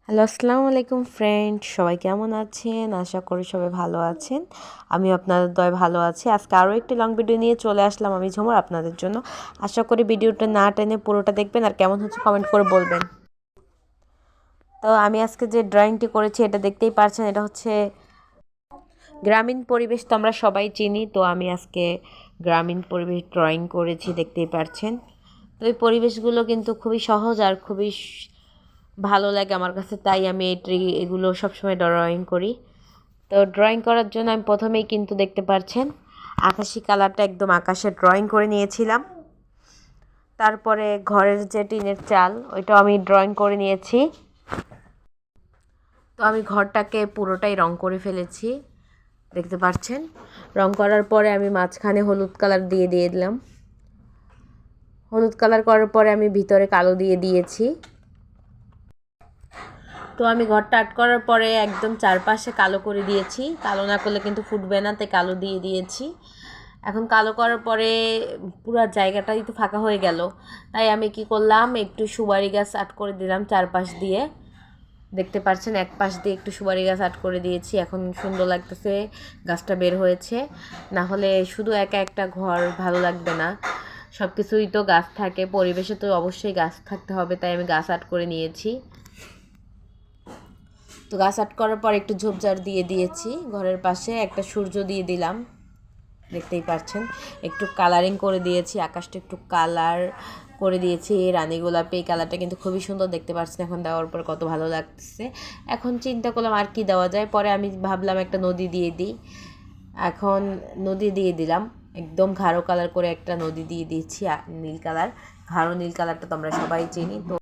Hello, আসসালামু আলাইকুম friend, সবাই কেমন আছেন? আশা করি সবাই ভালো আছেন। আমি আপনাদের দয় ভালো আছি। আজকে আরও একটি লং ভিডিও নিয়ে চলে আসলাম আমি ঝুমুর আপনাদের জন্য। আশা করি ভিডিওটা না টেনে পুরোটা দেখবেন আর কেমন হচ্ছে কমেন্ট করে বলবেন। তো আমি আজকে যে ড্রয়িংটি করেছি এটা দেখতেই পারছেন, এটা হচ্ছে গ্রামীণ পরিবেশ। তো আমরা সবাই চিনি, তো আমি আজকে গ্রামীণ পরিবেশ ড্রয়িং করেছি, দেখতেই পারছেন। তো এই পরিবেশগুলো কিন্তু খুবই সহজ আর খুবই ভালো লাগে আমার কাছে, তাই আমি এগুলো সবসময় ড্রয়িং করি। তো ড্রয়িং করার জন্য আমি প্রথমেই কিন্তু দেখতে পাচ্ছেন আকাশি কালারটা একদম আকাশে ড্রয়িং করে নিয়েছিলাম। তারপরে ঘরের যে টিনের চাল ওইটাও আমি ড্রয়িং করে নিয়েছি। তো আমি ঘরটাকে পুরোটাই রং করে ফেলেছি, দেখতে পাচ্ছেন। রং করার পরে আমি মাঝখানে হলুদ কালার দিয়ে দিলাম। হলুদ কালার করার পরে আমি ভিতরে কালো দিয়ে দিয়েছি। তো আমি ঘরটা আর্ট করার পরে একদম চারপাশে কালো করে দিয়েছি। কালো না করলে কিন্তু ফুটবে না, তাই কালো দিয়ে দিয়েছি। এখন কালো করার পরে পুরো জায়গাটাই তো ফাঁকা হয়ে গেল, তাই আমি কি করলাম, একটু সুপারি গাছ আর্ট করে দিলাম চারপাশ দিয়ে। দেখতে পাচ্ছেন এক পাশ দিয়ে একটু সুপারি গাছ আর্ট করে দিয়েছি। এখন সুন্দর লাগতেছে, গাছটা বের হয়েছে। না হলে শুধু একা একটা ঘর ভালো লাগবে না, সব কিছুই তো গাছ থাকে, পরিবেশে তো অবশ্যই গাছ থাকতে হবে, তাই আমি গাছ আর্ট করে নিয়েছি। তো গাছ আর্ট করার পর একটু ঝোপঝাড় দিয়ে দিয়েছি, ঘরের পাশে একটা সূর্য দিয়ে দিলাম, দেখতেই পাচ্ছেন। একটু কালারিং করে দিয়েছি, আকাশটা একটু কালার করে দিয়েছি রানী গোলাপি। এই কালারটা কিন্তু খুবই সুন্দর, দেখতে পাচ্ছেন এখন দেওয়ার পর কত ভালো লাগতেছে। এখন চিন্তা করলাম আর কি দেওয়া যায়, পরে আমি ভাবলাম একটা নদী দিয়ে দিই। এখন নদী দিয়ে দিলাম, একদম গাঢ় কালার করে একটা নদী দিয়ে দিয়েছি, নীল কালার। গাঢ় নীল কালারটা তো আমরা সবাই চিনি। তো